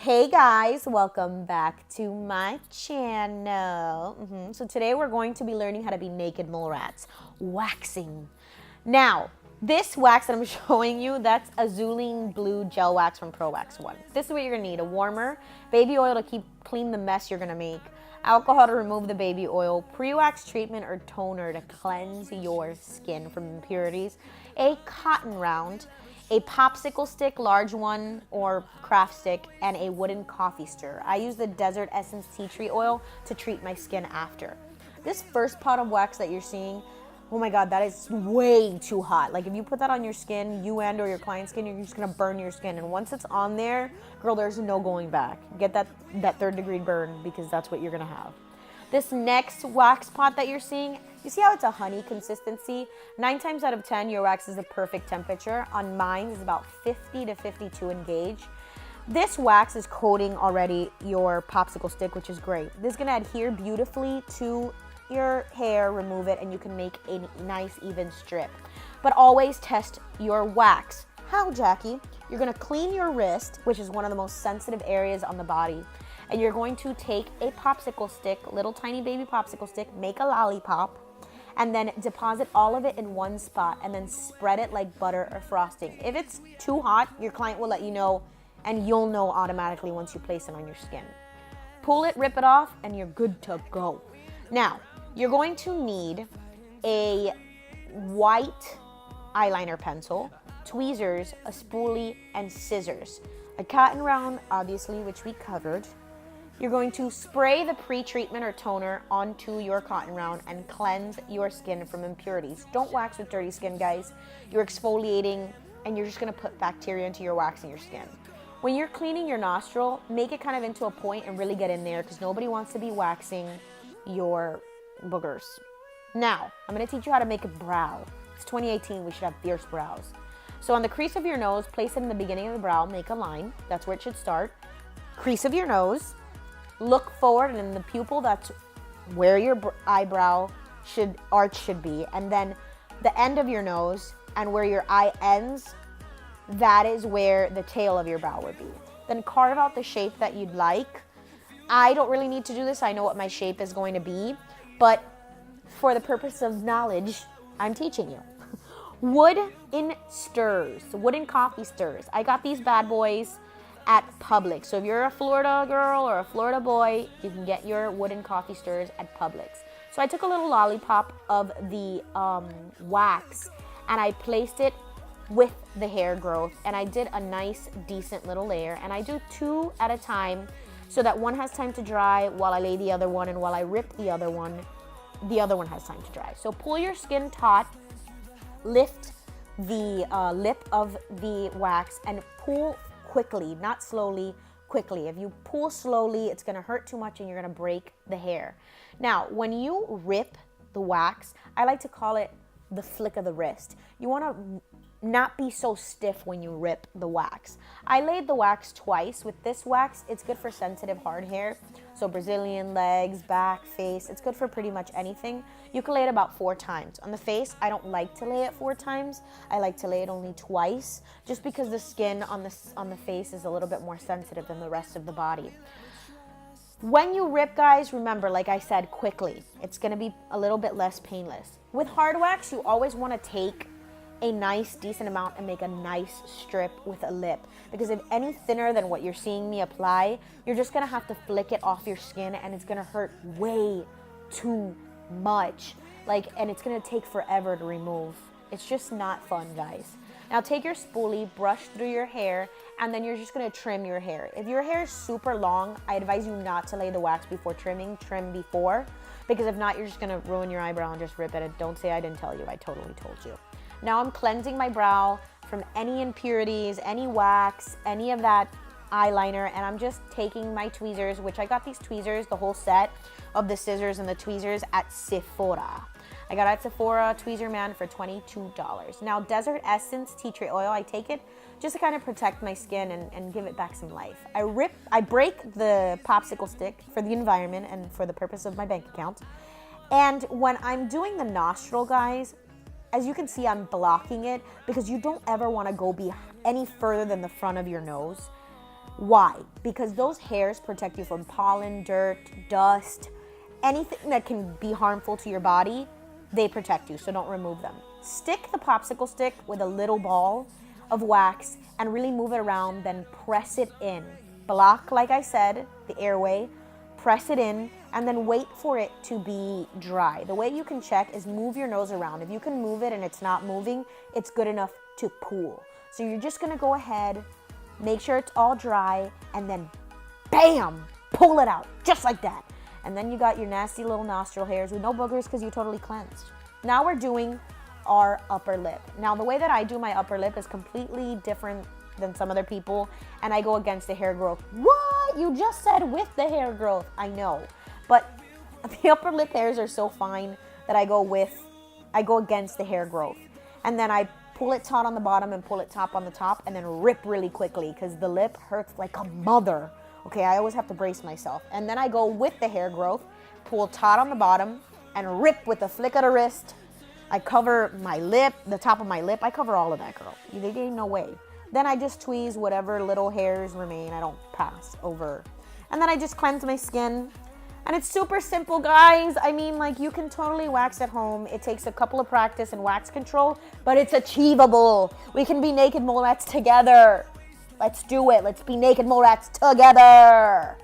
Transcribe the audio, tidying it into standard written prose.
Hey guys, welcome back to my channel. So today we're going to be learning how to be naked mole rats, waxing. Now, this wax that I'm showing you, that's Azuline Blue Gel Wax from Pro Wax One. This is what you're gonna need: a warmer, baby oil to clean the mess you're gonna make, alcohol to remove the baby oil, pre-wax treatment or toner to cleanse your skin from impurities, a cotton round, a popsicle stick, large one or craft stick, and a wooden coffee stirrer. I use the Desert Essence tea tree oil to treat my skin after. This first pot of wax that you're seeing, oh my God, that is way too hot. Like if you put that on your skin, you and or your client's skin, you're just gonna burn your skin. And once it's on there, girl, there's no going back. Get that third-degree burn, because that's what you're gonna have. This next wax pot that you're seeing, you see how it's a honey consistency? 9 times out of 10, your wax is the perfect temperature. On mine, it's about 50 to 52 in gauge. This wax is coating already your popsicle stick, which is great. This is gonna adhere beautifully to your hair, remove it, and you can make a nice even strip. But always test your wax. How, Jackie? You're gonna clean your wrist, which is one of the most sensitive areas on the body. And you're going to take a popsicle stick, little tiny baby popsicle stick, make a lollipop, and then deposit all of it in one spot and then spread it like butter or frosting. If it's too hot, your client will let you know, and you'll know automatically once you place it on your skin. Pull it, rip it off, and you're good to go. Now, you're going to need a white eyeliner pencil, tweezers, a spoolie, and scissors. A cotton round, obviously, which we covered. You're going to spray the pre-treatment or toner onto your cotton round and cleanse your skin from impurities. Don't wax with dirty skin, guys. You're exfoliating, and you're just gonna put bacteria into your wax in your skin. When you're cleaning your nostril, make it kind of into a point and really get in there, because nobody wants to be waxing your boogers. Now, I'm gonna teach you how to make a brow. It's 2018, we should have fierce brows. So on the crease of your nose, place it in the beginning of the brow, make a line. That's where it should start. Crease of your nose, look forward, and in the pupil, that's where your eyebrow arch should be. And then the end of your nose and where your eye ends, that is where the tail of your brow would be. Then carve out the shape that you'd like. I don't really need to do this. I know what my shape is going to be, but for the purpose of knowledge, I'm teaching you. Wooden coffee stirrers. I got these bad boys at Publix. So if you're a Florida girl or a Florida boy, you can get your wooden coffee stirrers at Publix. So I took a little lollipop of the wax and I placed it with the hair growth, and I did a nice, decent little layer, and I do 2 at a time so that one has time to dry while I lay the other one, and while I rip the other one has time to dry. So pull your skin taut, lift the lip of the wax, and pull quickly, not slowly, quickly. If you pull slowly, it's gonna hurt too much and you're gonna break the hair. Now, when you rip the wax, I like to call it the flick of the wrist. You wanna not be so stiff when you rip the wax. I laid the wax twice. With this wax, it's good for sensitive hard hair. So Brazilian, legs, back, face, it's good for pretty much anything. You can lay it about 4 times. On the face, I don't like to lay it 4 times. I like to lay it only twice, just because the skin on the face is a little bit more sensitive than the rest of the body. When you rip, guys, remember, like I said, quickly. It's gonna be a little bit less painless. With hard wax, you always wanna take a nice, decent amount and make a nice strip with a lip. Because if any thinner than what you're seeing me apply, you're just gonna have to flick it off your skin, and it's gonna hurt way too much. And it's gonna take forever to remove. It's just not fun, guys. Now take your spoolie, brush through your hair, and then you're just gonna trim your hair. If your hair is super long, I advise you not to lay the wax before trimming. Trim before, because if not, you're just gonna ruin your eyebrow and just rip it. And don't say I didn't tell you, I totally told you. Now I'm cleansing my brow from any impurities, any wax, any of that eyeliner, and I'm just taking my tweezers, which I got these tweezers, the whole set of the scissors and the tweezers at Sephora. I got at Sephora Tweezer Man for $22. Now Desert Essence tea tree oil, I take it just to kind of protect my skin and give it back some life. I break the popsicle stick for the environment and for the purpose of my bank account. And when I'm doing the nostril, guys, as you can see, I'm blocking it because you don't ever want to go any further than the front of your nose. Why? Because those hairs protect you from pollen, dirt, dust, anything that can be harmful to your body. They protect you, so don't remove them. Stick the popsicle stick with a little ball of wax and really move it around, then press it in. Block, like I said, the airway, press it in, and then wait for it to be dry. The way you can check is move your nose around. If you can move it and it's not moving, it's good enough to pool. So you're just gonna go ahead, make sure it's all dry, and then bam, pull it out, just like that. And then you got your nasty little nostril hairs with no boogers because you totally cleansed. Now we're doing our upper lip. Now the way that I do my upper lip is completely different than some other people, and I go against the hair growth. What? You just said with the hair growth. I know, but the upper lip hairs are so fine that I go against the hair growth. And then I pull it taut on the bottom and pull it top on the top, and then rip really quickly because the lip hurts like a mother. Okay, I always have to brace myself. And then I go with the hair growth, pull taut on the bottom, and rip with a flick of the wrist. I cover my lip, the top of my lip. I cover all of that, girl. There ain't no way. Then I just tweeze whatever little hairs remain. I don't pass over. And then I just cleanse my skin. And it's super simple, guys. I mean, like, you can totally wax at home. It takes a couple of practice and wax control, but it's achievable. We can be naked mole rats together. Let's do it. Let's be naked mole rats together.